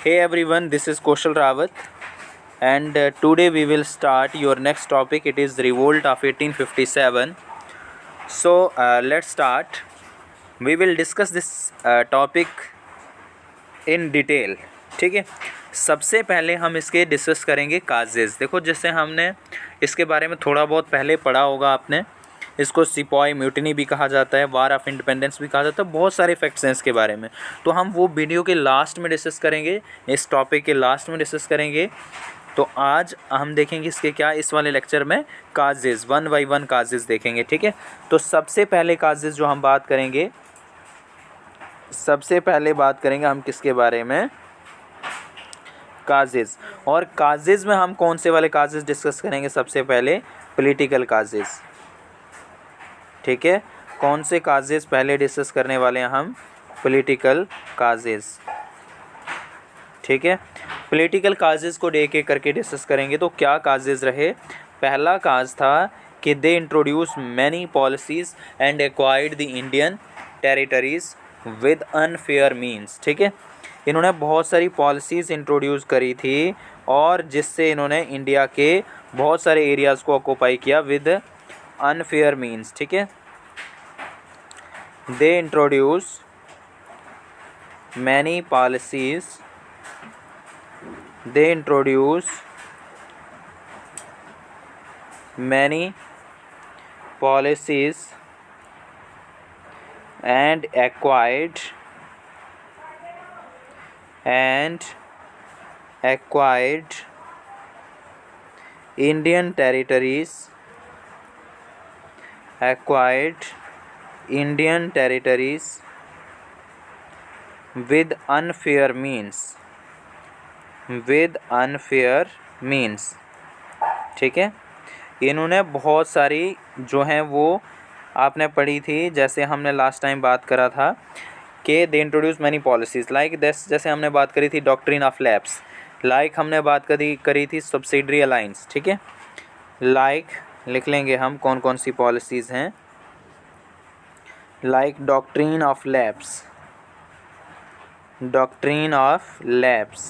Hey everyone, this is Kaushal Rawat, and today we will start your next topic. It is Revolt of 1857. So let's start. We will discuss this topic in detail. ठीक है, सबसे पहले हम इसके discuss करेंगे causes. देखो, जैसे हमने इसके बारे में थोड़ा बहुत पहले पढ़ा होगा आपने. इसको सिपॉय म्यूटिनी भी कहा जाता है, वार ऑफ इंडिपेंडेंस भी कहा जाता है. बहुत सारे फैक्ट्स हैं इसके बारे में, तो हम वो वीडियो के लास्ट में डिस्कस करेंगे, इस टॉपिक के लास्ट में डिस्कस करेंगे. तो आज हम देखेंगे इसके क्या, इस वाले लेक्चर में काजेज़ 1 बाई 1 काजेज़ देखेंगे. ठीक है, तो सबसे पहले काजेज़ जो हम बात करेंगे, सबसे पहले बात करेंगे हम किसके बारे में, काजेज़. और काजेज़ में हम कौन से वाले काजेज़ डिस्कस करेंगे? सबसे पहले पॉलिटिकल काजेज़. ठीक है, कौन से काजेज़ पहले डिस्कस करने वाले हैं हम? Political causes. ठीक है, पॉलिटिकल काजेज़ को एक एक करके डिस्कस करेंगे. तो क्या काजेज़ रहे? पहला काज था कि they introduce many policies and acquired the Indian territories with unfair means. ठीक है, इन्होंने बहुत सारी पॉलिसीज़ इंट्रोड्यूस करी थी और जिससे इन्होंने इंडिया के बहुत सारे एरियाज़ को ऑक्यूपाई किया विद अनफेयर मीन्स. ठीक है, दे introduce many policies, they introduce many policies and acquired Indian territories with unfair means. ठीक है, इन्होंने बहुत सारी जो हैं वो आपने पढ़ी थी, जैसे हमने लास्ट टाइम बात करा था कि they introduce many policies like this. जैसे हमने बात करी थी डॉक्ट्रिन ऑफ लैप्स, लाइक हमने बात करी थी सब्सिडरी अलाइंस. ठीक है, लाइक लिख लेंगे हम कौन कौन सी पॉलिसीज़ हैं. Like doctrine of lapse.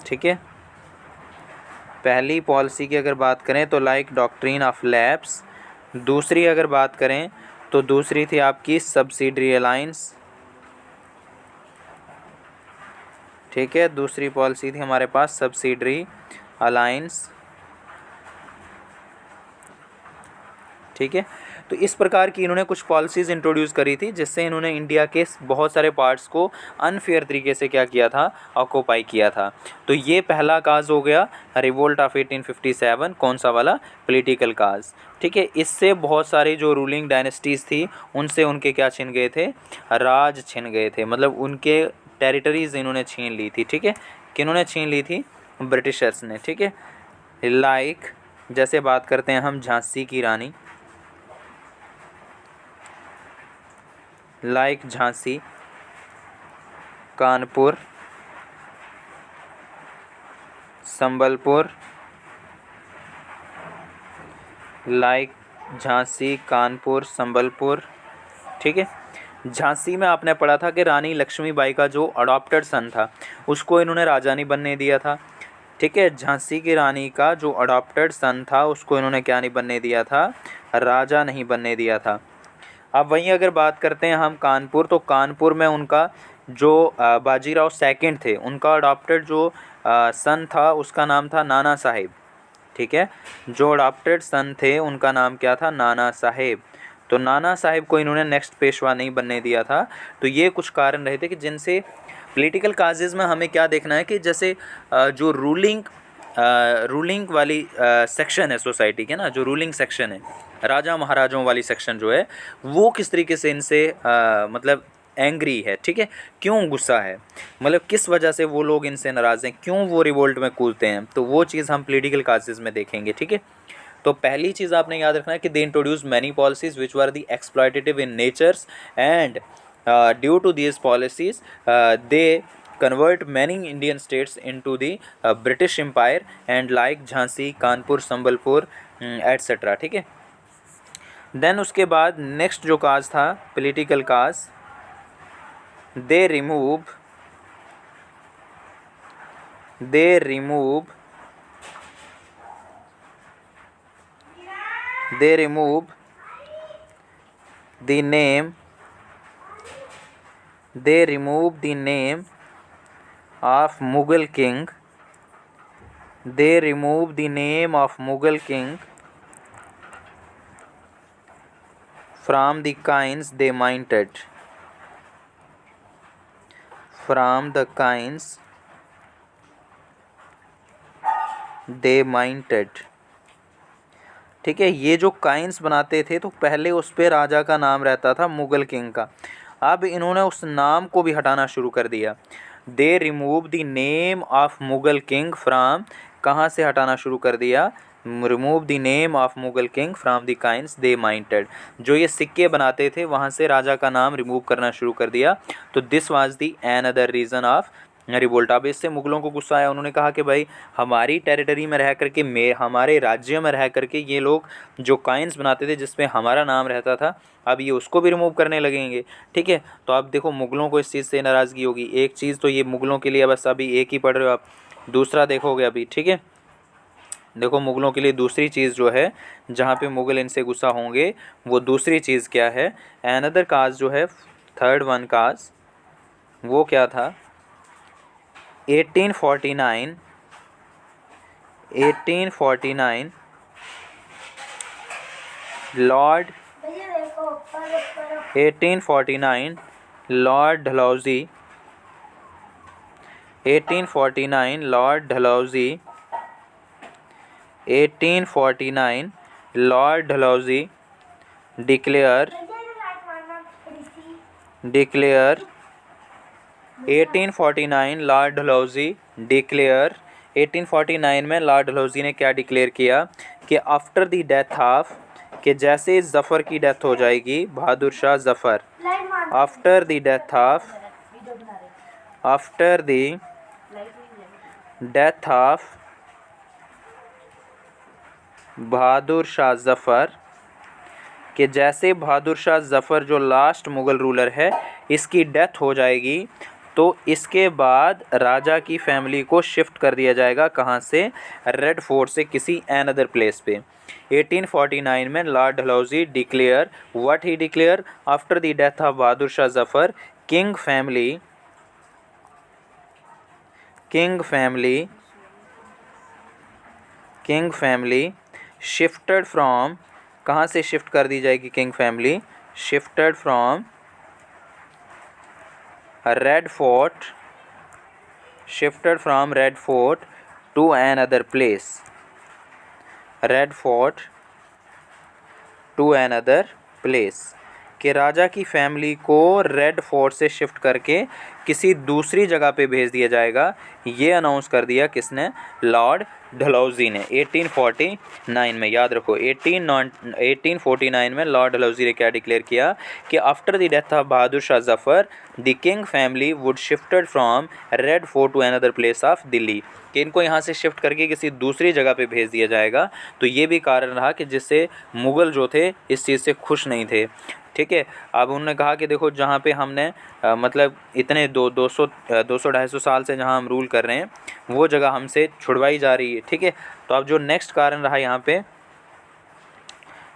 ठीक है, पहली पॉलिसी की अगर बात करें तो लाइक डॉक्ट्रिन ऑफ लैप्स. दूसरी अगर बात करें तो दूसरी थी आपकी सब्सिडरी अलाइंस. ठीक है, दूसरी पॉलिसी थी हमारे पास सब्सिडरी अलाइंस. ठीक है, तो इस प्रकार की इन्होंने कुछ पॉलिसीज़ इंट्रोड्यूस करी थी जिससे इन्होंने इंडिया के बहुत सारे पार्ट्स को अनफेयर तरीके से क्या किया था, ऑक्यूपाई किया था. तो ये पहला काज हो गया रिवोल्ट ऑफ 1857. कौन सा वाला? पॉलिटिकल काज. ठीक है, इससे बहुत सारी जो रूलिंग डायनेस्टीज़ थी उनसे उनके क्या छिन गए थे, राज छिन गए थे. मतलब उनके टेरिटरीज़ इन्होंने छीन ली थी. ठीक है, किन्होंने छीन ली थी? ब्रिटिशर्स ने. ठीक है, लाइक जैसे बात करते हैं हम झांसी की रानी, लाइक झांसी, कानपुर, संबलपुर. लाइक झांसी, कानपुर, संबलपुर. ठीक है, झांसी में आपने पढ़ा था कि रानी लक्ष्मीबाई का जो अडॉप्टेड सन था उसको इन्होंने राजा नहीं बनने दिया था. ठीक है, झांसी की रानी का जो अडॉप्टेड सन था उसको इन्होंने क्या नहीं बनने दिया था, राजा नहीं बनने दिया था. अब वहीं अगर बात करते हैं हम कानपुर, तो कानपुर में उनका जो बाजीराव सेकंड थे उनका अडॉप्टेड जो सन था उसका नाम था नाना साहेब. ठीक है, जो अडॉप्टेड सन थे उनका नाम क्या था? नाना साहेब. तो नाना साहेब को इन्होंने नेक्स्ट पेशवा नहीं बनने दिया था. तो ये कुछ कारण रहे थे कि जिनसे पॉलिटिकल काजेज़ में हमें क्या देखना है कि जैसे जो रूलिंग वाली सेक्शन है सोसाइटी के ना, जो रूलिंग सेक्शन है, राजा महाराजाओं वाली सेक्शन जो है वो किस तरीके से इनसे मतलब एंग्री है. ठीक है, क्यों गुस्सा है, मतलब किस वजह से वो लोग इनसे नाराज़ हैं, क्यों वो रिवोल्ट में कूदते हैं, तो वो चीज़ हम पॉलिटिकल काजेज़ में देखेंगे. ठीक है, तो पहली चीज़ आपने याद रखना है कि they introduce many policies which were the exploitative in natures and due to these policies they convert many Indian states into the British Empire and like Jhansi, Kanpur, Sambalpur etc. ठीक है, देन उसके बाद नेक्स्ट जो काज था political cause, they they remove they remove the name they remove the name of Mughal king they remove the name of Mughal king from the coins they minted from the coins they minted। ठीक है, ये जो coins बनाते थे तो पहले उस पे राजा का नाम रहता था मुगल किंग का, अब इन्होंने उस नाम को भी हटाना शुरू कर दिया। They remove the name of Mughal king from, कहाँ से हटाना शुरू कर दिया, remove the name of Mughal king from the coins they minted, जो ये सिक्के बनाते थे वहाँ से राजा का नाम रिमूव करना शुरू कर दिया। तो this was the another reason of revolt. अब इससे मुगलों को गुस्सा आया, उन्होंने कहा कि भाई हमारी टेरिटरी में रह करके हमारे राज्य में रह करके ये लोग जो काइंस बनाते थे जिसमें हमारा नाम रहता था, अब ये उसको भी रिमूव करने लगेंगे। ठीक है, तो अब देखो मुगलों को इस चीज़ से नाराज़गी होगी। एक चीज़ तो ये मुगलों के लिए बस अभी एक ही पढ़ रहे हो आप, दूसरा देखोगे अभी। ठीक है, देखो मुगलों के लिए दूसरी चीज़ जो है जहाँ पे मुगल इनसे गुस्सा होंगे वो दूसरी चीज़ क्या है, अनदर काज जो है, थर्ड वन काज, वो क्या था, 1849 Lord 1849 Lord Dalhousie 1849 Lord Dalhousie 1849 Lord Dalhousie declare 1849 Lord Dalhousie declare 1849 में लॉर्ड डलहौजी ने क्या डिक्लेयर किया कि आफ्टर द डेथ ऑफ, कि जैसे ज़फ़र की डेथ हो जाएगी, Bahadur Shah Zafar, after the death of Bahadur Shah Zafar, कि जैसे बहादुर शाह ज़फ़र जो लास्ट मुग़ल रूलर है इसकी डेथ हो जाएगी तो इसके बाद राजा की फैमिली को शिफ्ट कर दिया जाएगा, कहाँ से, रेड फोर्ट से किसी अनदर प्लेस पे। 1849 में Lord Dalhousie declare, what he declare, after the death of Bahadur Shah Zafar king family shifted from, कहाँ से शिफ्ट कर दी जाएगी king family, shifted from red fort to another place, red fort to another place, कि राजा की फैमिली को रेड फोर्ट से शिफ्ट करके किसी दूसरी जगह पे भेज दिया जाएगा। ये अनाउंस कर दिया किसने, लॉर्ड डलहौजी ने 1849 में। याद रखो 1849 में लॉर्ड डलहौजी ने क्या डिक्लेयर किया कि after the death of Bahadur Shah Zafar the king family would shifted from red fort to another place of Delhi, कि इनको यहाँ से शिफ्ट करके किसी दूसरी जगह पे भेज दिया जाएगा। तो ये भी कारण रहा कि जिससे मुग़ल जो थे इस चीज़ से खुश नहीं थे। ठीक है, अब उन्होंने कहा कि देखो जहाँ पे हमने मतलब इतने 200-250 साल से जहाँ हम रूल कर रहे हैं वो जगह हमसे छुड़वाई जा रही है। ठीक है, तो अब जो नेक्स्ट कारण रहा यहाँ पे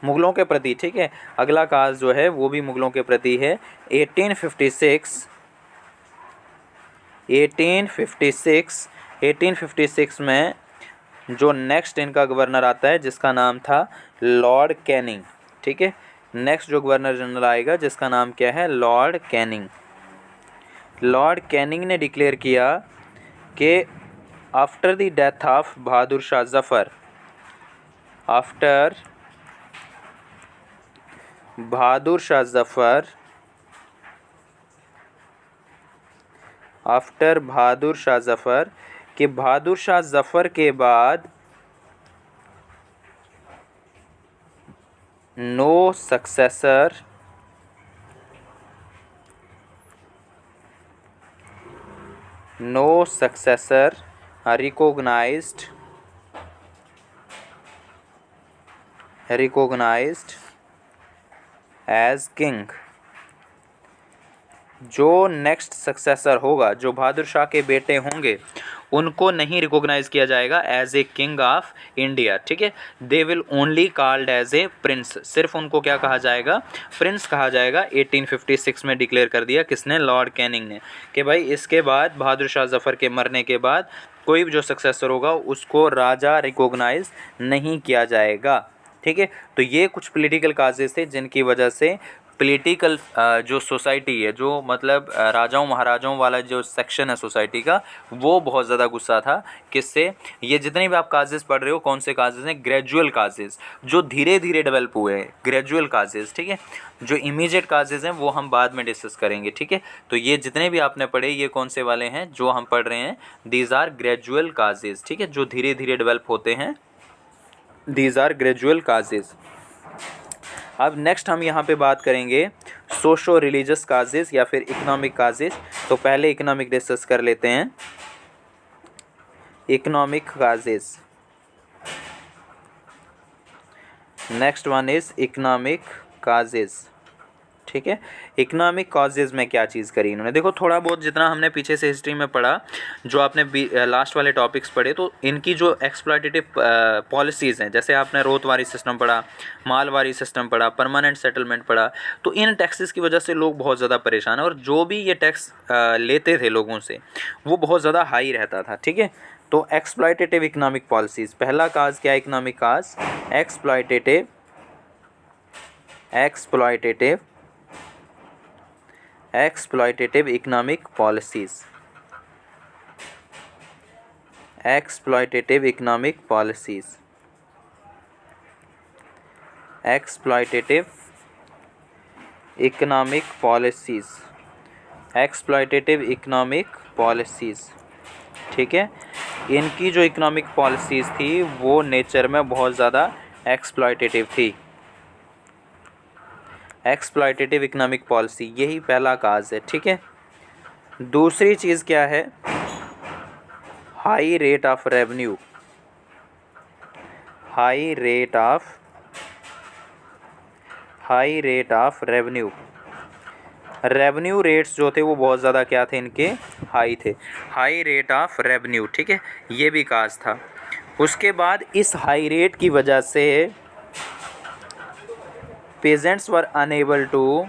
मुग़लों के प्रति, ठीक है, अगला काज जो है वो भी मुग़लों के प्रति है। 1856 में जो नेक्स्ट इनका गवर्नर आता है जिसका नाम था लॉर्ड कैनिंग। ठीक है, नेक्स्ट जो गवर्नर जनरल आएगा जिसका नाम क्या है, लॉर्ड कैनिंग। लॉर्ड कैनिंग ने डिक्लेयर किया कि after the death of Bahadur Shah Zafar, after Bahadur Shah Zafar कि बहादुर शाह ज़फ़र के बाद no successor recognized as king जो नेक्स्ट सक्सेसर होगा, जो बहादुर शाह के बेटे होंगे, उनको नहीं रिकॉग्नाइज किया जाएगा as a king of India, ठीक है। They will only called as a prince, सिर्फ उनको क्या कहा जाएगा, प्रिंस कहा जाएगा। 1856 में डिक्लेयर कर दिया किसने, लॉर्ड कैनिंग ने, कि भाई इसके बाद बहादुर शाह जफ़र के मरने के बाद कोई भी जो सक्सेसर होगा उसको राजा रिकॉग्नाइज नहीं किया जाएगा, ठीक है। तो ये कुछ पॉलिटिकल काजेस थे जिनकी वजह से पॉलिटिकल जो सोसाइटी है, जो मतलब राजाओं महाराजाओं वाला जो सेक्शन है सोसाइटी का, वो बहुत ज़्यादा गुस्सा था। किससे, ये जितने भी आप काजेस पढ़ रहे हो कौन से काजेस हैं, ग्रेजुअल काजेस, जो धीरे धीरे डेवलप हुए हैं, ग्रेजुअल काजेस, ठीक है। जो इमीडिएट काजेस हैं वो हम बाद में डिस्कस करेंगे, ठीक है। तो ये जितने भी आपने पढ़े ये कौन से वाले हैं जो हम पढ़ रहे हैं, दीज आर ग्रेजुअल काजेस, ठीक है, जो धीरे धीरे डेवलप होते हैं, दीज आर ग्रेजुअल काजेस। अब नेक्स्ट हम यहाँ पे बात करेंगे सोशो रिलीजियस काजेस या फिर इकोनॉमिक काजेस। तो पहले इकोनॉमिक डिस्कस कर लेते हैं, economic causes. Next one is economic causes, ठीक है। इकोनॉमिक कॉजेज़ में क्या चीज़ करी इन्होंने, देखो थोड़ा बहुत जितना हमने पीछे से हिस्ट्री में पढ़ा, जो आपने लास्ट वाले टॉपिक्स पढ़े, तो इनकी जो एक्सप्लॉयटेटिव पॉलिसीज़ हैं, जैसे आपने रोतवारी सिस्टम पढ़ा, मालवारी सिस्टम पढ़ा, परमानेंट सेटलमेंट पढ़ा, तो इन टैक्सेस की वजह से लोग बहुत ज़्यादा परेशान हैं, और जो भी ये टैक्स लेते थे लोगों से वो बहुत ज़्यादा हाई रहता था, ठीक है। तो एक्सप्लॉयटेटिव इकोनॉमिक पॉलिसीज़, पहला काज क्या है इकोनॉमिक काज, exploitative economic policies, exploitative economic policies, exploitative economic policies, exploitative economic policies, ठीक है। इनकी जो इकोनॉमिक पॉलिसीज़ थी वो नेचर में बहुत ज़्यादा एक्सप्लॉयटेटिव थी, एक्सप्लॉयटेटिव इकोनॉमिक पॉलिसी, यही पहला काज है, ठीक है। दूसरी चीज़ क्या है, high rate of revenue, high rate of revenue, revenue rates जो थे वो बहुत ज़्यादा क्या थे इनके, हाई थे, हाई रेट ऑफ रेवेन्यू, ठीक है, ये भी काज था। उसके बाद इस हाई रेट की वजह से peasants were unable to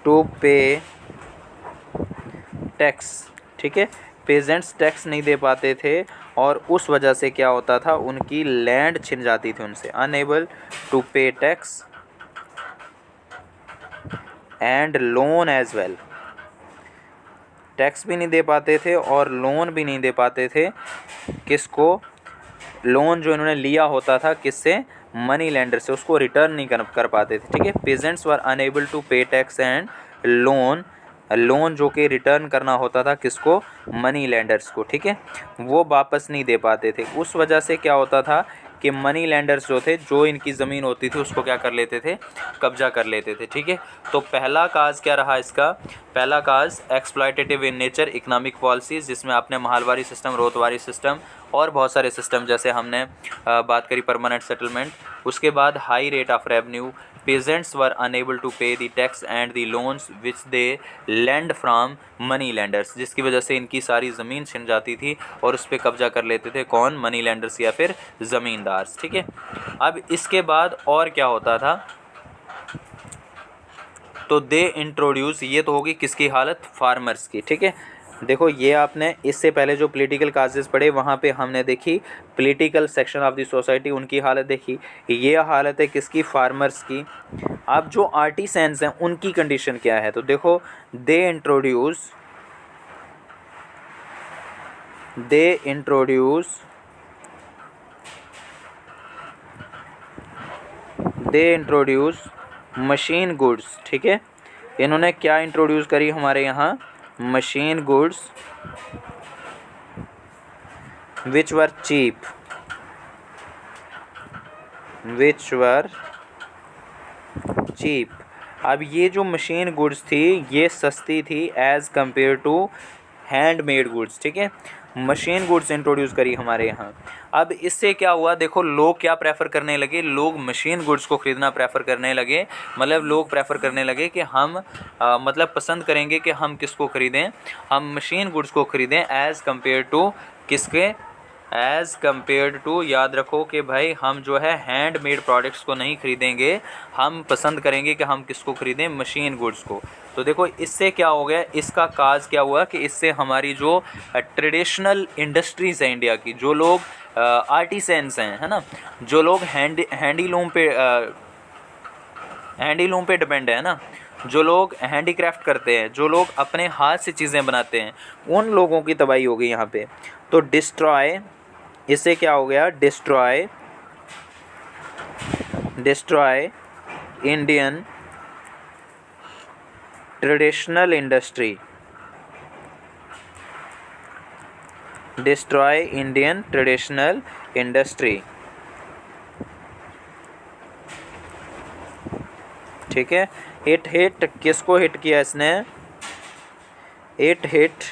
to pay tax, ठीक है। पेजेंट्स टैक्स नहीं दे पाते थे और उस वजह से क्या होता था, उनकी लैंड छिन जाती थी उनसे, unable to pay tax and loan as well, tax भी नहीं दे पाते थे और लोन भी नहीं दे पाते थे, किसको, लोन जो इन्होंने लिया होता था किससे, मनी लेंडर से, उसको रिटर्न नहीं कर पाते थे, ठीक है। Pageants were unable to pay tax and loan जो कि रिटर्न करना होता था किसको, मनी लेंडर्स को, ठीक है, वो वापस नहीं दे पाते थे। उस वजह से क्या होता था कि मनी लेंडर्स जो थे, जो इनकी ज़मीन होती थी उसको क्या कर लेते थे, कब्जा कर लेते थे, ठीक है। तो पहला काज क्या रहा इसका, पहला cause exploitative in nature economic policies, जिसमें आपने महालवारी सिस्टम, रोतवारी सिस्टम और बहुत सारे सिस्टम, जैसे हमने बात करी परमानेंट सेटलमेंट। उसके बाद high rate of revenue, peasants were unable to pay the tax and the loans which they lend from money lenders, जिसकी वजह से इनकी सारी ज़मीन छिन जाती थी और उस पर कब्जा कर लेते थे कौन, मनी लेंडर्स या फिर ज़मींदार, ठीक है। अब इसके बाद और क्या होता था, तो दे इंट्रोड्यूस, ये तो होगी किसकी हालत, फार्मर्स की, ठीक है। देखो ये आपने इससे पहले जो पॉलिटिकल काजेस पढ़े वहाँ पे हमने देखी political section of the society, उनकी हालत देखी, ये हालत है किसकी, फार्मर्स की। अब जो आर्टिसंस हैं उनकी कंडीशन क्या है, तो देखो दे इंट्रोड्यूस मशीन गुड्स, ठीक है। इन्होंने क्या इंट्रोड्यूस करी हमारे यहाँ, machine goods which were cheap अब ये जो मशीन गुड्स थी ये सस्ती थी as compare to handmade goods, ठीक है। मशीन गुड्स इंट्रोड्यूस करी हमारे यहाँ। अब इससे क्या हुआ, देखो लोग क्या प्रेफर करने लगे, लोग मशीन गुड्स को ख़रीदना प्रेफर करने लगे। मतलब लोग प्रेफर करने लगे कि हम मतलब पसंद करेंगे कि हम किसको ख़रीदें, हम मशीन गुड्स को ख़रीदें एज़ कम्पेयर टू किसके, एज़ कम्पेयर टू, याद रखो कि भाई हम जो है हैंड मेड प्रोडक्ट्स को नहीं खरीदेंगे, हम पसंद करेंगे कि हम किसको खरीदें, मशीन गुड्स को। तो देखो इससे क्या हो गया, इसका काज क्या हुआ कि इससे हमारी जो ट्रेडिशनल इंडस्ट्रीज़ है इंडिया की, जो लोग आर्टिसंस हैं, है ना, जो लोग हैंडीलूम पे डिपेंड है ना, जो लोग हैंडीक्राफ्ट करते हैं, जो लोग अपने हाथ से चीज़ें बनाते हैं, उन लोगों की तबाही हो गई यहाँ पे। तो डिस्ट्रॉय, इससे क्या हो गया, destroy Indian traditional industry, destroy Indian traditional industry, ठीक है। हिट किसको हिट किया इसने, इट हिट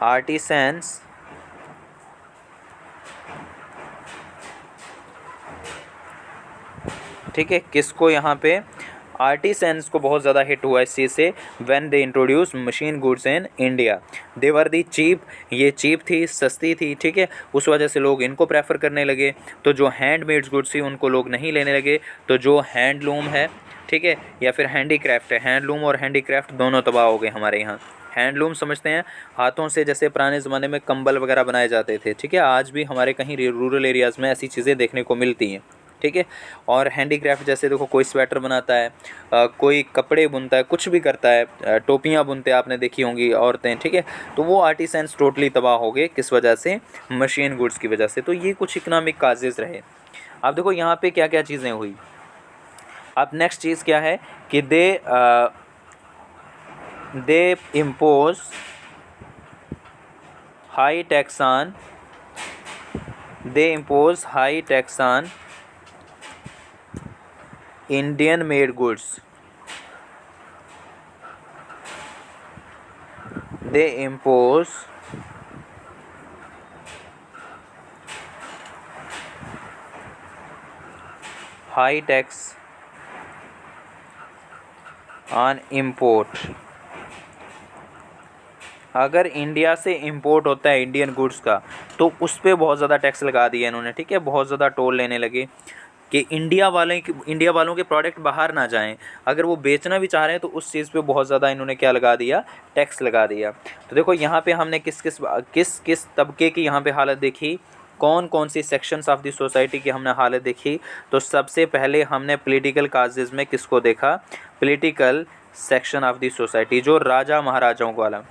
आर्टिसंस ठीक है, किसको यहाँ पे, आर्टिसंस को बहुत ज़्यादा हिट हुआ इस चीज़ से when they introduce machine goods in India. They were the cheap, ये चीप थी, सस्ती थी, ठीक है, उस वजह से लोग इनको प्रेफर करने लगे। तो जो हैंडमेड गुड्स थी उनको लोग नहीं लेने लगे। तो जो हैंडलूम है, ठीक है, या फिर हैंडीक्राफ्ट है, हैंडलूम और हैंडीक्राफ्ट दोनों तबाह हो गए हमारे यहाँ। हैंडलूम समझते हैं हाथों से, जैसे पुराने ज़माने में कंबल वगैरह बनाए जाते थे, ठीक है, आज भी हमारे कहीं रूरल एरियाज़ में ऐसी चीज़ें देखने को मिलती हैं, ठीक है। और हैंडीक्राफ्ट जैसे देखो कोई स्वेटर बनाता है, कोई कपड़े बुनता है, कुछ भी करता है, टोपियाँ बुनते हैं, आपने देखी होंगी औरतें, ठीक है। तो वो आर्टिसंस टोटली तबाह हो गए, किस वजह से, मशीन गुड्स की वजह से। तो ये कुछ इकोनॉमिक काजेज़ रहे। अब देखो यहाँ पे क्या क्या चीज़ें हुई। अब नेक्स्ट चीज़ क्या है कि दे impose high tax on, they impose high tax on Indian made goods, they impose high tax on import। अगर इंडिया से इंपोर्ट होता है इंडियन गुड्स का तो उस पर बहुत ज़्यादा टैक्स लगा दिया इन्होंने, ठीक है, बहुत ज़्यादा टोल लेने लगे कि इंडिया वालों के प्रोडक्ट बाहर ना जाएं। अगर वो बेचना भी चाह रहे हैं तो उस चीज़ पे बहुत ज़्यादा इन्होंने क्या लगा दिया, टैक्स लगा दिया। तो देखो यहाँ पे हमने किस किस तबके की यहाँ पे हालत देखी, कौन कौन सी सेक्शंस ऑफ द सोसाइटी की हमने हालत देखी। तो सबसे पहले हमने पॉलिटिकल काजेज़ में किसको देखा, political section of the society, जो राजा महाराजाओं वाला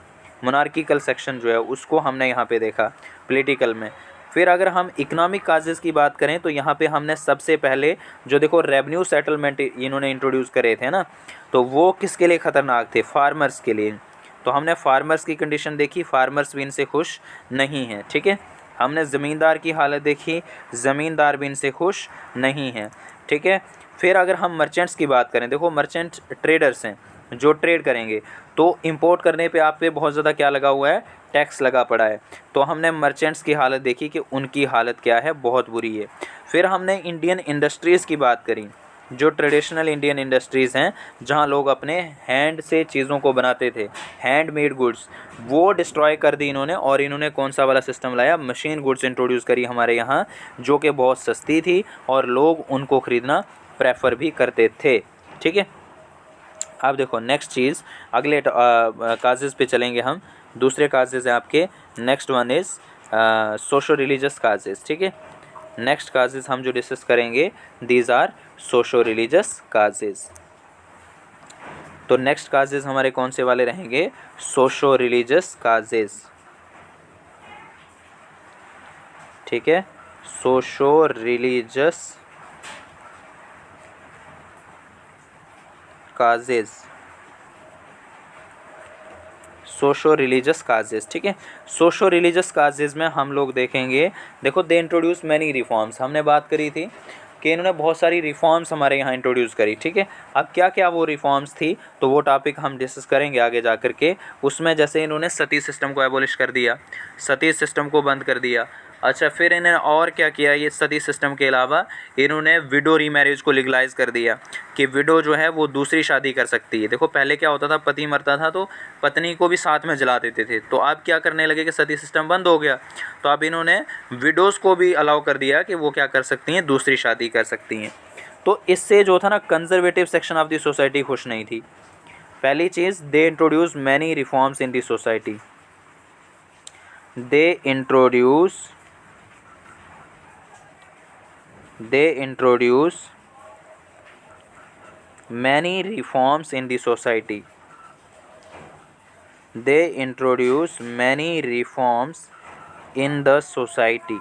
मोनार्किकल सेक्शन जो है उसको हमने यहाँ पे देखा पॉलिटिकल में। फिर अगर हम इकोनॉमिक काजेज़ की बात करें तो यहाँ पे हमने सबसे पहले जो देखो रेवेन्यू सेटलमेंट इन्होंने इंट्रोड्यूस करे थे ना, तो वो किसके लिए ख़तरनाक थे, फार्मर्स के लिए। तो हमने फार्मर्स की कंडीशन देखी, फार्मर्स भी इनसे खुश नहीं हैं, ठीक है। हमने ज़मींदार की हालत देखी, ज़मींदार भी इनसे खुश नहीं हैं, ठीक है। फिर अगर हम मर्चेंट्स की बात करें, देखो मर्चेंट ट्रेडर्स हैं जो ट्रेड करेंगे, तो इंपोर्ट करने पे आप पे बहुत ज़्यादा क्या लगा हुआ है, टैक्स लगा पड़ा है। तो हमने मर्चेंट्स की हालत देखी कि उनकी हालत क्या है, बहुत बुरी है। फिर हमने इंडियन इंडस्ट्रीज़ की बात करी, जो ट्रेडिशनल इंडियन इंडस्ट्रीज़ हैं जहां लोग अपने हैंड से चीज़ों को बनाते थे, हैंडमेड गुड्स, वो डिस्ट्रॉय कर दी इन्होंने। और इन्होंने कौन सा वाला सिस्टम लाया, मशीन गुड्स इंट्रोड्यूस करी हमारे यहाँ, जो कि बहुत सस्ती थी और लोग उनको ख़रीदना प्रेफर भी करते थे, ठीक है। अब देखो नेक्स्ट चीज़, अगले काजेज़ पे चलेंगे हम। दूसरे काजेज़ हैं आपके, next one is socio religious causes, ठीक है। नेक्स्ट काजेज़ हम जो डिस्कस करेंगे, these are socio religious causes. तो नेक्स्ट काजेज़ हमारे कौन से वाले रहेंगे, सोशो रिलीजियस काजेज़, ठीक है, socio religious causes, socio religious causes, ठीक है। सोशो रिलीजियस काजेस में हम लोग देखेंगे, देखो दे इंट्रोड्यूस मैनी रिफॉर्म्स, हमने बात करी थी कि इन्होंने बहुत सारी रिफॉर्म्स हमारे यहाँ इंट्रोड्यूस करी, ठीक है। अब क्या क्या वो रिफॉर्म्स थी, तो वो टॉपिक हम डिस्कस करेंगे आगे जा कर के। उसमें जैसे इन्होंने सती सिस्टम को एबोलिश कर दिया, सती सिस्टम को बंद कर दिया। अच्छा, फिर इन्होंने और क्या किया, ये सती सिस्टम के अलावा इन्होंने विडो रीमैरिज को लीगलाइज कर दिया कि विडो जो है वो दूसरी शादी कर सकती है। देखो पहले क्या होता था, पति मरता था तो पत्नी को भी साथ में जला देते थे, तो अब क्या करने लगे कि सती सिस्टम बंद हो गया, तो अब इन्होंने विडोज़ को भी अलाउ कर दिया कि वो क्या कर सकती हैं, दूसरी शादी कर सकती हैं। तो इससे जो था ना, conservative section of the society खुश नहीं थी। पहली चीज़, they introduce many reforms in the society, they introduce many reforms in the society, they introduce many reforms in the society।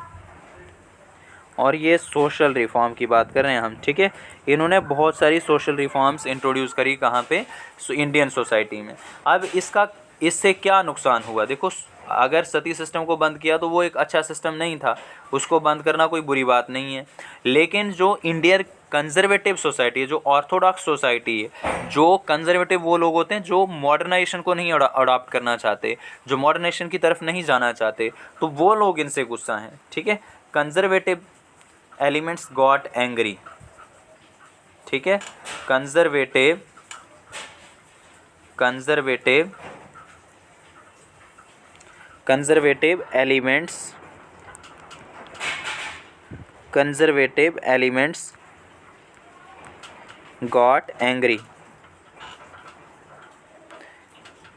और ये सोशल रिफॉर्म की बात कर रहे हैं हम, ठीक है। इन्होंने बहुत सारी सोशल रिफॉर्म्स इंट्रोड्यूस करी, कहाँ पे, इंडियन सोसाइटी में। अब इससे क्या नुकसान हुआ, देखो अगर सती सिस्टम को बंद किया तो वो एक अच्छा सिस्टम नहीं था, उसको बंद करना कोई बुरी बात नहीं है। लेकिन जो इंडियन कंजर्वेटिव सोसाइटी है, जो ऑर्थोडॉक्स सोसाइटी है, जो कंजर्वेटिव वो लोग होते हैं जो मॉडर्नाइजेशन को नहीं अडॉप्ट करना चाहते, जो मॉडर्नाइजेशन की तरफ नहीं जाना चाहते, तो वो लोग इनसे गुस्सा हैं, ठीक है। कंजर्वेटिव एलिमेंट्स गॉट एंग्री, ठीक है। कंजर्वेटिव एलिमेंट्स गॉट एंग्री,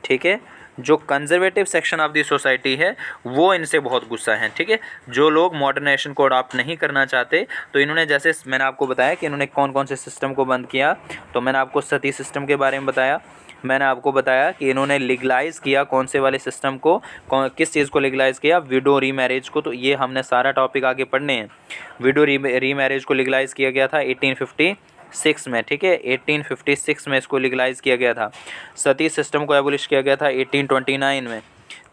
ठीक है। जो conservative section of the society है वो इनसे बहुत गुस्सा है, ठीक है। जो लोग मॉडर्नाइजेशन को अडॉप्ट नहीं करना चाहते, तो इन्होंने, जैसे मैंने आपको बताया कि इन्होंने कौन कौन से सिस्टम को बंद किया, तो मैंने आपको सती सिस्टम के बारे में बताया, मैंने आपको बताया कि इन्होंने लीगलाइज़ किया कौन से वाले सिस्टम को, किस चीज़ को लीगलाइज़ किया, विडो रीमैरिज को। तो ये हमने सारा टॉपिक आगे पढ़ने हैं। विडो रीमैरिज को लीगलाइज़ किया गया था 1856 में, ठीक है। 1856 में इसको लीगलाइज़ किया गया था। सती सिस्टम को एबोलिश किया गया था 1829 में।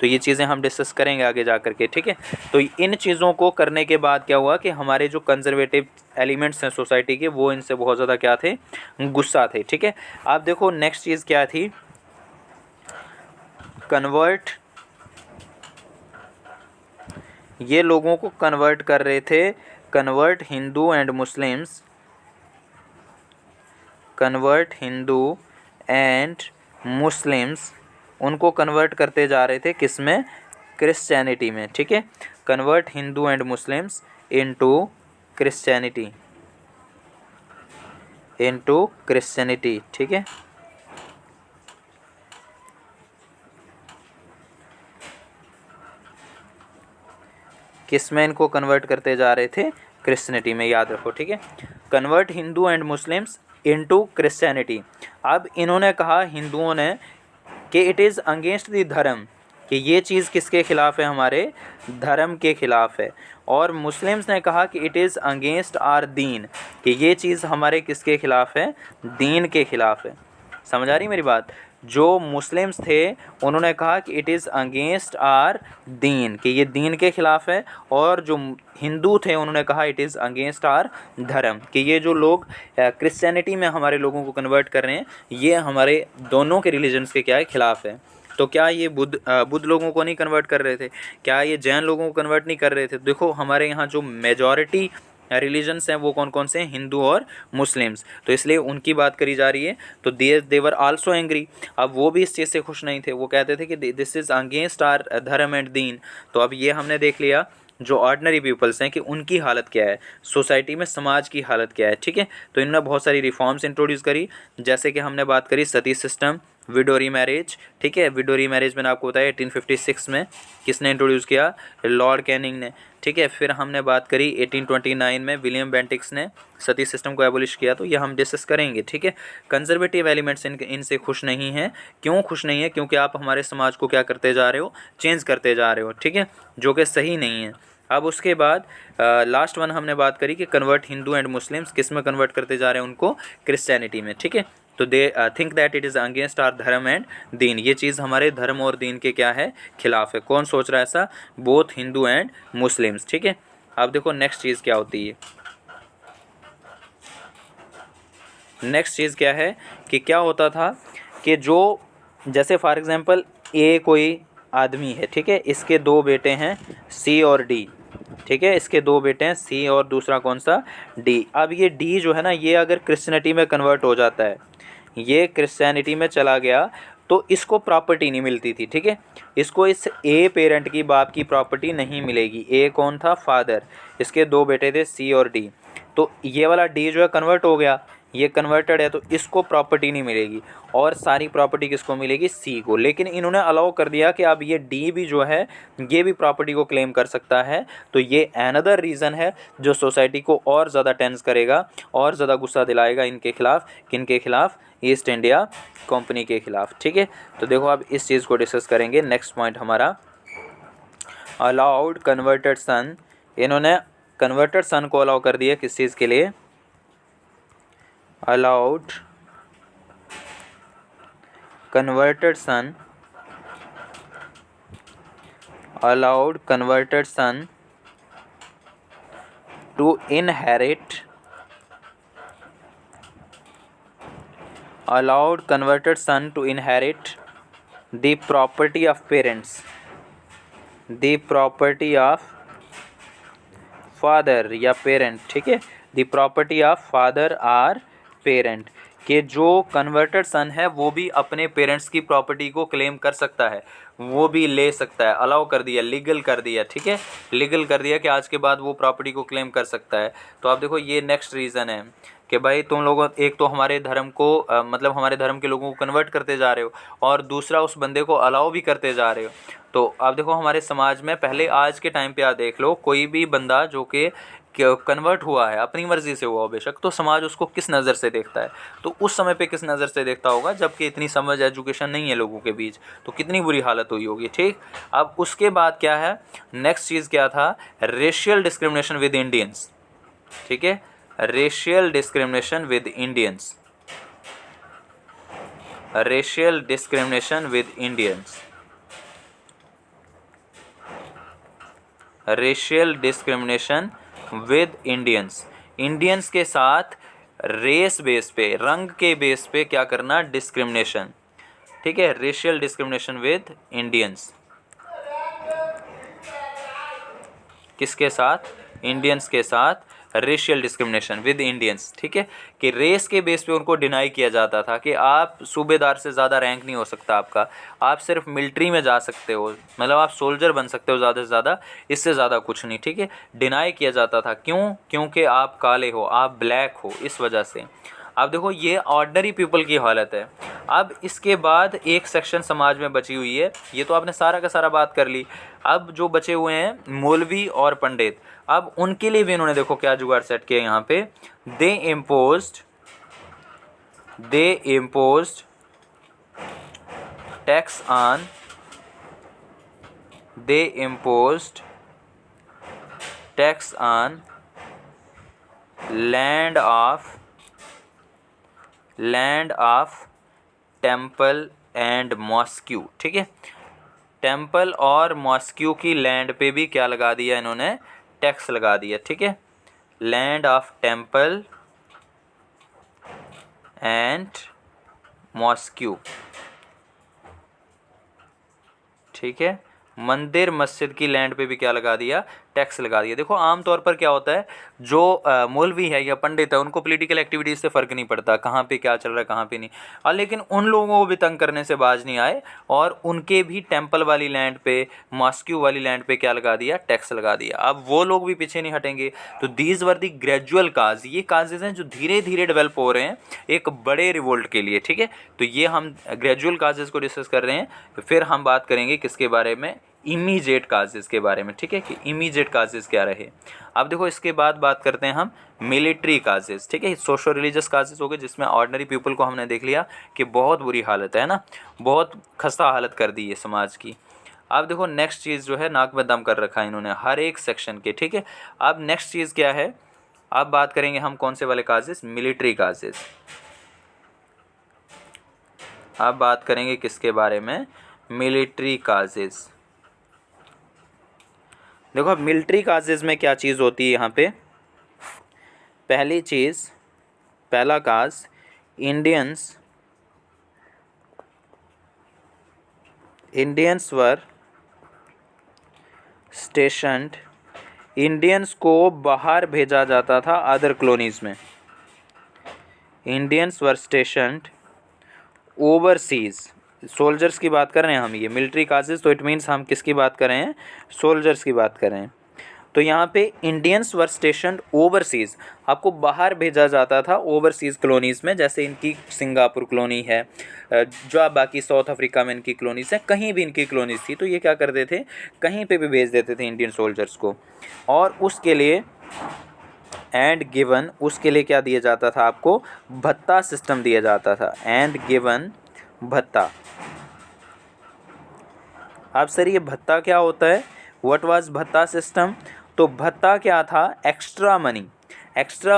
तो ये चीज़ें हम डिस्कस करेंगे आगे जा करके, ठीक है। तो इन चीज़ों को करने के बाद क्या हुआ कि हमारे जो कंजर्वेटिव एलिमेंट्स हैं सोसाइटी के, वो इनसे बहुत ज़्यादा क्या थे, गुस्सा थे, ठीक है। आप देखो नेक्स्ट चीज़ क्या थी, कन्वर्ट, ये लोगों को कन्वर्ट कर रहे थे, convert Hindu and Muslims, convert Hindu and Muslims, उनको कन्वर्ट करते जा रहे थे किस में, क्रिश्चियनिटी में, ठीक है। Convert Hindu and Muslims into Christianity, ठीक है। किस में इनको कन्वर्ट करते जा रहे थे, क्रिश्चियनिटी में, याद रखो, ठीक है। Convert Hindu and Muslims into Christianity. अब इन्होंने कहा, हिंदुओं ने, कि इट इज़ अगेंस्ट द धर्म, कि ये चीज़ किसके खिलाफ़ है, हमारे धर्म के खिलाफ़ है। और मुस्लिम्स ने कहा कि इट इज़ अगेंस्ट आर दीन, कि ये चीज़ हमारे किसके खिलाफ़ है, दीन के खिलाफ़ है। समझ आ रही मेरी बात। जो मुस्लिम्स थे उन्होंने कहा कि इट इज़ अगेंस्ट आर दीन, कि ये दीन के ख़िलाफ़ है। और जो हिंदू थे उन्होंने कहा इट इज़ अगेंस्ट आर धर्म, कि ये जो लोग क्रिश्चियनिटी में हमारे लोगों को कन्वर्ट कर रहे हैं, ये हमारे दोनों के रिलीजन्स के क्या है, खिलाफ़ है। तो क्या ये बुद्ध लोगों को नहीं कन्वर्ट कर रहे थे, क्या ये जैन लोगों को कन्वर्ट नहीं कर रहे थे। देखो हमारे यहाँ जो मेजॉरिटी रिलीजन्स हैं वो कौन कौन से हैं, हिंदू और मुस्लिम्स, तो इसलिए उनकी बात करी जा रही है। तो देवर आल्सो एंग्री, अब वो भी इस चीज़ से खुश नहीं थे, वो कहते थे कि this is against our dharma and दीन। तो अब ये हमने देख लिया जो ऑर्डिनरी पीपल्स हैं कि उनकी हालत क्या है, सोसाइटी में समाज की हालत क्या है, ठीक है। तो इन्होंने बहुत सारी रिफॉर्म्स इंट्रोड्यूस करी, जैसे कि हमने बात करी सती सिस्टम, विडो रीमैरिज, ठीक है। विडो रीमैरिज मैंने आपको बताया 1856 में किसने इंट्रोड्यूस किया, लॉर्ड कैनिंग ने, ठीक है। फिर हमने बात करी 1829 में विलियम बेंटिक्स ने सती सिस्टम को एबोलिश किया, तो यह हम डिस्कस करेंगे, ठीक है। कंजर्वेटिव एलिमेंट्स इनसे खुश नहीं हैं। क्यों खुश नहीं है, क्योंकि आप हमारे समाज को क्या करते जा रहे हो, चेंज करते जा रहे हो, ठीक है, जो कि सही नहीं है। अब उसके बाद लास्ट वन हमने बात करी कि कन्वर्ट हिंदू एंड मुस्लिम्स किस में कन्वर्ट करते जा रहे हैं, उनको क्रिश्चियनिटी में, ठीक है। तो they think that it is against our dharma and deen, ये चीज़ हमारे धर्म और दीन के क्या है, खिलाफ है। कौन सोच रहा है ऐसा, बोथ हिंदू एंड मुस्लिम्स, ठीक है। अब देखो नेक्स्ट चीज़ क्या होती है, नेक्स्ट चीज़ क्या है कि क्या होता था कि जो जैसे फॉर एग्जांपल ए कोई आदमी है, ठीक है, इसके दो बेटे हैं सी और डी, ठीक है, इसके दो बेटे हैं सी और दूसरा कौन सा, डी। अब ये डी जो है ना, ये अगर क्रिश्चियनिटी में कन्वर्ट हो जाता है, ये क्रिश्चियनिटी में चला गया, तो इसको प्रॉपर्टी नहीं मिलती थी, ठीक है, इसको इस ए पेरेंट की, बाप की प्रॉपर्टी नहीं मिलेगी। ए कौन था, फादर, इसके दो बेटे थे सी और डी, तो ये वाला डी जो है कन्वर्ट हो गया, ये कन्वर्टेड है, तो इसको प्रॉपर्टी नहीं मिलेगी, और सारी प्रॉपर्टी किसको मिलेगी, सी को। लेकिन इन्होंने अलाउ कर दिया कि अब ये डी भी जो है ये भी प्रॉपर्टी को क्लेम कर सकता है। तो ये अनदर रीज़न है जो सोसाइटी को और ज़्यादा टेंस करेगा, और ज़्यादा गुस्सा दिलाएगा इनके खिलाफ, किनके खिलाफ, ईस्ट इंडिया कंपनी के खिलाफ, ठीक है। तो देखो अब इस चीज़ को डिस्कस करेंगे। नेक्स्ट पॉइंट हमारा अलाउड कन्वर्टेड सन, इन्होंने कन्वर्टेड सन को अलाउ कर दिया किस चीज़ के लिए, allowed converted son, allowed converted son to inherit, allowed converted son to inherit the property of parents, the property of father या पेरेंट, ठीक है, the property of father or parent, कि जो कन्वर्टेड सन है वो भी अपने पेरेंट्स की प्रॉपर्टी को क्लेम कर सकता है, वो भी ले सकता है, अलाउ कर दिया, लीगल कर दिया, ठीक है, लीगल कर दिया कि आज के बाद वो प्रॉपर्टी को क्लेम कर सकता है। तो आप देखो ये नेक्स्ट रीज़न है कि भाई तुम लोगों, एक तो हमारे धर्म को मतलब हमारे धर्म के लोगों को कन्वर्ट करते जा रहे हो, और दूसरा उस बंदे को अलाउ भी करते जा रहे हो। तो आप देखो हमारे समाज में पहले, आज के टाइम पे आप देख लो, कोई भी बंदा जो कि कन्वर्ट हुआ है, अपनी मर्ज़ी से हुआ हो बेशक, तो समाज उसको किस नज़र से देखता है, तो उस समय पे किस नज़र से देखता होगा, जबकि इतनी समझ एजुकेशन नहीं है लोगों के बीच, तो कितनी बुरी हालत हुई होगी, ठीक। अब उसके बाद क्या है, नेक्स्ट चीज़ क्या था, रेशियल डिस्क्रिमिनेशन विद इंडियंस, ठीक है, racial discrimination with Indians, racial discrimination with Indians, racial discrimination with Indians, Indians के साथ रेस बेस पे, रंग के बेस पे क्या करना, डिस्क्रिमिनेशन, ठीक है, रेशियल डिस्क्रिमिनेशन विद इंडियंस, किसके साथ, इंडियंस के साथ रेशियल डिस्क्रिमिनेशन विद इंडियंस, ठीक है, कि रेस के बेस पे उनको डिनाई किया जाता था कि आप सूबेदार से ज़्यादा रैंक नहीं हो सकता आपका, आप सिर्फ मिलिट्री में जा सकते हो, मतलब आप सोल्जर बन सकते हो ज़्यादा से ज़्यादा, इससे ज़्यादा कुछ नहीं, ठीक है, डिनाई किया जाता था। क्यों, क्योंकि आप काले हो, आप ब्लैक हो, इस वजह से। अब देखो ये ऑर्डनरी पीपल की हालत है। अब इसके बाद एक सेक्शन समाज में बची हुई है, ये तो आपने सारा का सारा बात कर ली। अब जो बचे हुए हैं मौलवी और पंडित, अब उनके लिए भी इन्होंने देखो क्या जुगाड़ सेट किया यहाँ पे, they imposed tax on, they imposed tax on land of temple and mosque, ठीक है, टेम्पल और मॉस्क्यू की लैंड पे भी क्या लगा दिया इन्होंने, टैक्स लगा दिया, ठीक है, land of temple and mosque, ठीक है, मंदिर मस्जिद की लैंड पे भी क्या लगा दिया, टैक्स लगा दिया। देखो आमतौर पर क्या होता है, जो मौलवी है या पंडित है उनको पॉलिटिकल एक्टिविटीज़ से फ़र्क नहीं पड़ता कहाँ पे क्या चल रहा है कहाँ पे नहीं, और लेकिन उन लोगों को भी तंग करने से बाज नहीं आए, और उनके भी टेम्पल वाली लैंड पे, मॉस्क्यू वाली लैंड पे क्या लगा दिया, टैक्स लगा दिया। अब वो लोग भी पीछे नहीं हटेंगे। तो दीज वर दी ग्रेजुअल काज, ये काजेज हैं जो धीरे धीरे डेवलप हो रहे हैं एक बड़े रिवोल्ट के लिए, ठीक है। तो ये हम ग्रेजुअल काजेज को डिस्कस कर रहे हैं, फिर हम बात करेंगे किसके बारे में, इमीडिएट काजेज़ के बारे में, ठीक है, कि इमीडिएट काजेज़ क्या रहे। अब देखो इसके बाद बात करते हैं हम मिलिट्री काजेज़, ठीक है, सोशो रिलीजियस काजेज़ हो गए जिसमें ऑर्डिनरी पीपल को हमने देख लिया कि बहुत बुरी हालत है ना, बहुत खस्ता हालत कर दी है समाज की। अब देखो नेक्स्ट चीज़ जो है, नाक में दम कर रखा है इन्होंने हर एक सेक्शन के, ठीक है। अब नेक्स्ट चीज़ क्या है, अब बात करेंगे हम कौन से वाले काजेज़, मिलिट्री काजेज़, अब बात करेंगे किसके बारे में, मिलिट्री काजेज़। देखो अब मिलिट्री काजेज़ में क्या चीज़ होती है यहाँ पे। पहली चीज़, पहला काज, इंडियंस वर स्टेशनड, इंडियंस को बाहर भेजा जाता था अदर कॉलोनीज़ में। इंडियंस वर स्टेशनड ओवरसीज़, सोल्जर्स की बात कर रहे हैं हम, ये मिलिट्री काजेज़, तो इट मीन्स हम किसकी बात कर रहे हैं, सोल्जर्स की बात कर रहे हैं। तो यहाँ पे इंडियंस वर स्टेशन ओवरसीज़, आपको बाहर भेजा जाता था ओवरसीज़ कॉलोनीज़ में, जैसे इनकी सिंगापुर कॉलोनी है, जो बाकी साउथ अफ्रीका में इनकी कॉलोनीज़ हैं, कहीं भी इनकी कॉलोनीज़ थी, तो ये क्या करते थे, कहीं पे भी भेज देते थे इंडियन सोल्जर्स को। और उसके लिए एंड गिवन, उसके लिए क्या दिया जाता था आपको, भत्ता सिस्टम दिया जाता था, एंड गिवन भत्ता। अब सर ये भत्ता क्या होता है, व्हाट वाज भत्ता सिस्टम। तो भत्ता क्या था, एक्स्ट्रा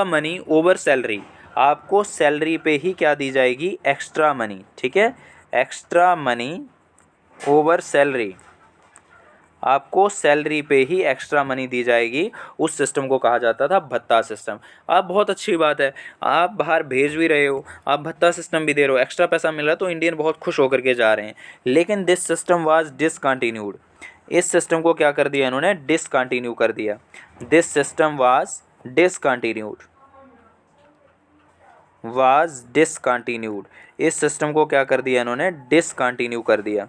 मनी ओवर सैलरी, आपको सैलरी पे ही क्या दी जाएगी, एक्स्ट्रा मनी, ठीक है, एक्स्ट्रा मनी ओवर सैलरी, आपको सैलरी पे ही एक्स्ट्रा मनी दी जाएगी, उस सिस्टम को कहा जाता था भत्ता सिस्टम। अब बहुत अच्छी बात है, आप बाहर भेज भी रहे हो, आप भत्ता सिस्टम भी दे रहे हो, एक्स्ट्रा पैसा मिल रहा है, तो इंडियन बहुत खुश होकर के जा रहे हैं। लेकिन दिस सिस्टम वाज डिसकंटिन्यूड, इस सिस्टम को क्या कर दिया इन्होंने, डिसकंटिन्यू कर दिया। दिस सिस्टम वाज डिसकंटिन्यूड, इस सिस्टम को क्या कर दिया इन्होंने, डिसकंटिन्यू कर दिया।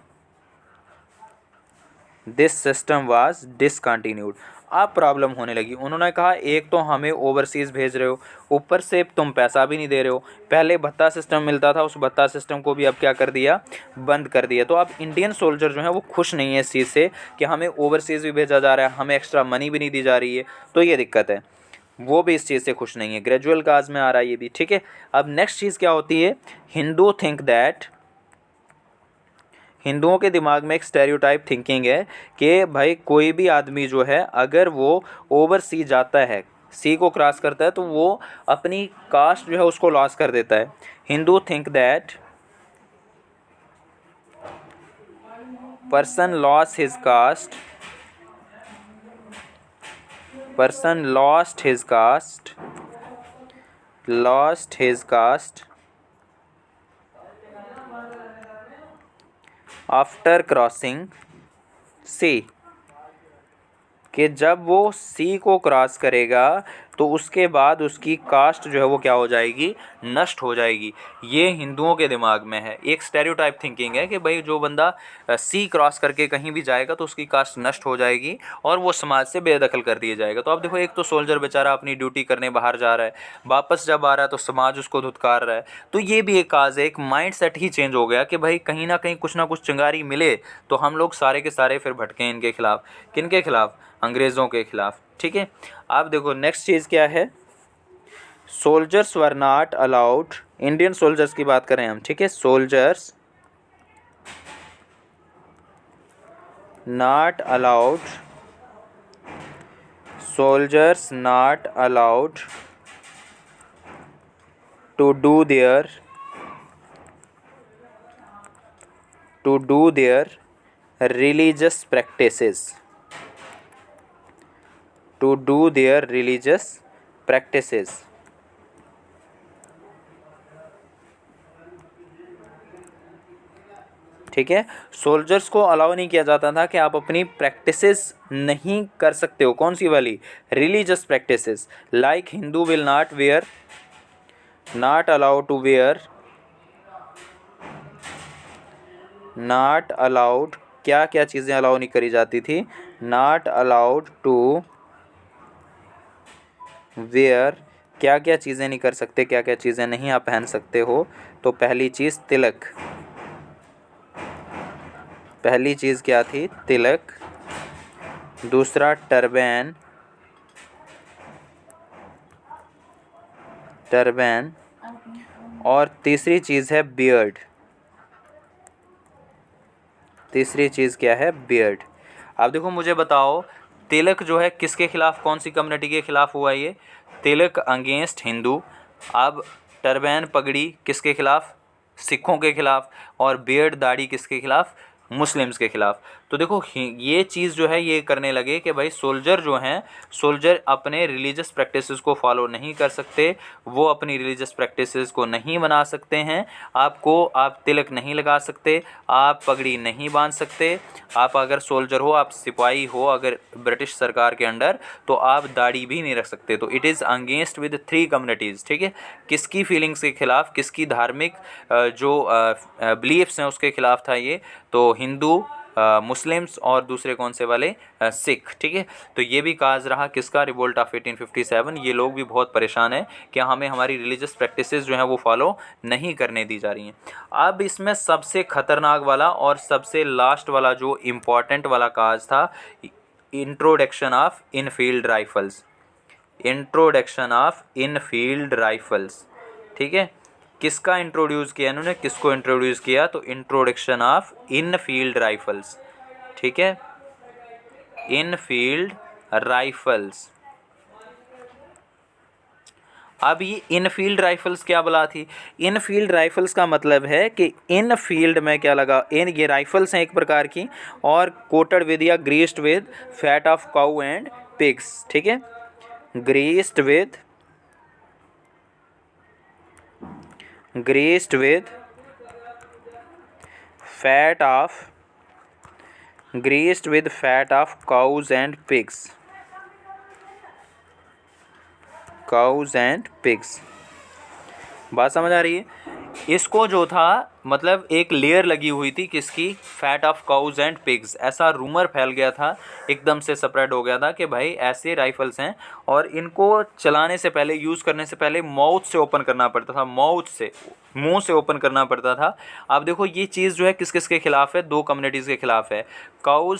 This system was discontinued. अब प्रॉब्लम होने लगी, उन्होंने कहा एक तो हमें ओवरसीज़ भेज रहे हो, ऊपर से तुम पैसा भी नहीं दे रहे हो, पहले भत्ता सिस्टम मिलता था, उस भत्ता सिस्टम को भी अब क्या कर दिया, बंद कर दिया। तो अब इंडियन सोल्जर जो है वो खुश नहीं है इस चीज़ से कि हमें ओवरसीज़ भी भेजा जा रहा है, हमें एक्स्ट्रा मनी भी नहीं दी जा रही है, तो ये दिक्कत है, वो भी इस चीज़ से खुश नहीं है। ग्रेजुअल काज में आ रहा है ये भी, ठीक है। अब नेक्स्ट चीज़ क्या होती है, हिंदुओं के दिमाग में एक स्टेरियोटाइप थिंकिंग है कि भाई कोई भी आदमी जो है अगर वो ओवर सी जाता है, सी को क्रॉस करता है, तो वो अपनी कास्ट जो है उसको लॉस कर देता है। Hindu think that person lost his caste, lost his caste after crossing sea, कि जब वो सी को क्रॉस करेगा तो उसके बाद उसकी कास्ट जो है वो क्या हो जाएगी, नष्ट हो जाएगी। ये हिंदुओं के दिमाग में है, एक स्टेरियोटाइप थिंकिंग है कि भाई जो बंदा सी क्रॉस करके कहीं भी जाएगा तो उसकी कास्ट नष्ट हो जाएगी और वो समाज से बेदखल कर दिया जाएगा। तो अब देखो, एक तो सोल्जर बेचारा अपनी ड्यूटी करने बाहर जा रहा है, वापस जब आ रहा है तो समाज उसको धुतकार रहा है। तो ये भी एक काज है, एक माइंड सेट ही चेंज हो गया कि भाई कहीं ना कहीं कुछ ना कुछ चिंगारी मिले तो हम लोग सारे के सारे फिर भटकें इनके खिलाफ। किनके खिलाफ, अंग्रेज़ों के खिलाफ, ठीक है। आप देखो नेक्स्ट चीज़ क्या है, soldiers were not allowed, Indian soldiers की बात करें हम, ठीक है, soldiers not allowed to do their religious practices, ठीक है। सोल्जर्स को अलाउ नहीं किया जाता था कि आप अपनी प्रैक्टिसेस नहीं कर सकते हो, कौन सी वाली, religious practices, like Hindu will not allowed, क्या क्या चीज़ें अलाउ नहीं करी जाती थी, नॉट अलाउड टू वेयर, क्या क्या चीज़ें नहीं कर सकते, क्या क्या चीज़ें नहीं आप पहन सकते हो। तो पहली चीज़ तिलक, पहली चीज़ क्या थी, तिलक। दूसरा टर्बैन, और तीसरी चीज़ है बियर्ड, तीसरी चीज़ क्या है, बियर्ड। अब देखो मुझे बताओ, तिलक जो है किसके खिलाफ, कौन सी कम्युनिटी के खिलाफ हुआ ये, तिलक अगेंस्ट हिंदू। अब टर्बैन, पगड़ी, किसके खिलाफ, सिखों के खिलाफ, और बियर्ड दाढ़ी किसके खिलाफ, मुस्लिम्स के खिलाफ। तो देखो ये चीज़ जो है ये करने लगे कि भाई सोल्जर जो हैं, सोल्जर अपने रिलीजियस प्रैक्टिसेस को फॉलो नहीं कर सकते, वो अपनी रिलीजियस प्रैक्टिसेस को नहीं मना सकते हैं। आप तिलक नहीं लगा सकते, आप पगड़ी नहीं बांध सकते, आप अगर सोल्जर हो, आप सिपाही हो अगर ब्रिटिश सरकार के अंडर, तो आप दाढ़ी भी नहीं रख सकते। तो it is against with 3 communities, ठीक है। किसकी फीलिंग्स के खिलाफ, किसकी धार्मिक जो बिलीफ्स हैं उसके खिलाफ था ये, तो हिंदू, मुस्लिम्स और दूसरे कौन से वाले, सिख, ठीक है। तो ये भी काज रहा किसका, रिवोल्ट ऑफ 1857। ये लोग भी बहुत परेशान हैं कि हमें हमारी रिलीजियस प्रैक्टिसेस जो हैं वो फॉलो नहीं करने दी जा रही हैं। अब इसमें सबसे ख़तरनाक वाला और सबसे लास्ट वाला जो इम्पॉर्टेंट वाला काज था, introduction of Enfield rifles, introduction of Enfield rifles, ठीक है। किसका इंट्रोड्यूस किया इन्होंने, किसको इंट्रोड्यूस किया, तो इंट्रोडक्शन ऑफ इनफील्ड राइफल्स, ठीक है, इनफील्ड राइफल्स। अब ये इनफील्ड राइफल्स क्या बला थी, इनफील्ड राइफल्स का मतलब है कि इन फील्ड में क्या लगा, इन ये राइफल्स हैं एक प्रकार की, और कोटेड विद या greased with fat of cow and pigs, ठीक है, greased with fat of greased with fat of cows and pigs, बात समझ आ रही है। इसको जो था मतलब एक लेयर लगी हुई थी किसकी, fat of cows and pigs. ऐसा रूमर फैल गया था, एकदम से स्प्रेड हो गया था कि भाई ऐसे राइफल्स हैं और इनको चलाने से पहले, यूज़ करने से पहले माउथ से ओपन करना पड़ता था, मुंह से ओपन करना पड़ता था। आप देखो ये चीज़ जो है किस किस के खिलाफ है, 2 कम्युनिटीज़ के खिलाफ है। काउज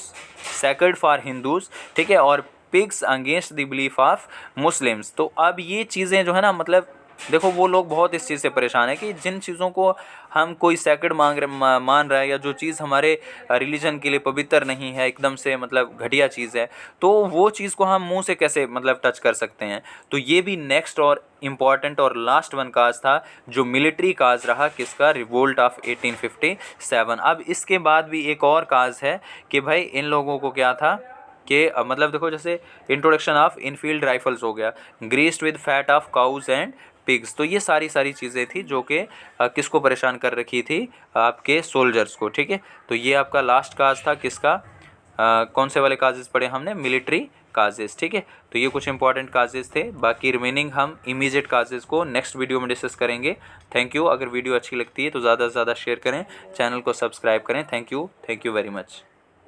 सैक्रेड फॉर हिंदूज, ठीक है, और pigs against the belief of Muslims. तो अब ये चीज़ें जो है ना, मतलब देखो वो लोग बहुत इस चीज़ से परेशान है कि जिन चीज़ों को हम कोई सैक्रेड मान रहा है, या जो चीज़ हमारे रिलीजन के लिए पवित्र नहीं है, एकदम से मतलब घटिया चीज़ है, तो वो चीज़ को हम मुंह से कैसे मतलब टच कर सकते हैं। तो ये भी नेक्स्ट और इम्पॉर्टेंट और लास्ट वन काज था, जो मिलिट्री काज रहा किसका, रिवोल्ट ऑफ 1857। अब इसके बाद भी एक और काज है कि भाई इन लोगों को क्या था कि मतलब देखो जैसे इंट्रोडक्शन ऑफ इनफील्ड राइफल्स हो गया, greased with fat of cows and pigs. तो ये सारी चीज़ें थी जो कि किसको परेशान कर रखी थी, आपके सोल्जर्स को, ठीक है। तो ये आपका लास्ट काज था किसका, कौन से वाले काजेस पढ़े हमने, मिलिट्री काजेस, ठीक है। तो ये कुछ इंपॉर्टेंट काजेस थे, बाकी रिमेनिंग हम इमीडिएट काजेस को नेक्स्ट वीडियो में डिस्कस करेंगे। Thank you. अगर वीडियो अच्छी लगती है तो ज़्यादा से ज़्यादा शेयर करें, चैनल को सब्सक्राइब करें। Thank you very much.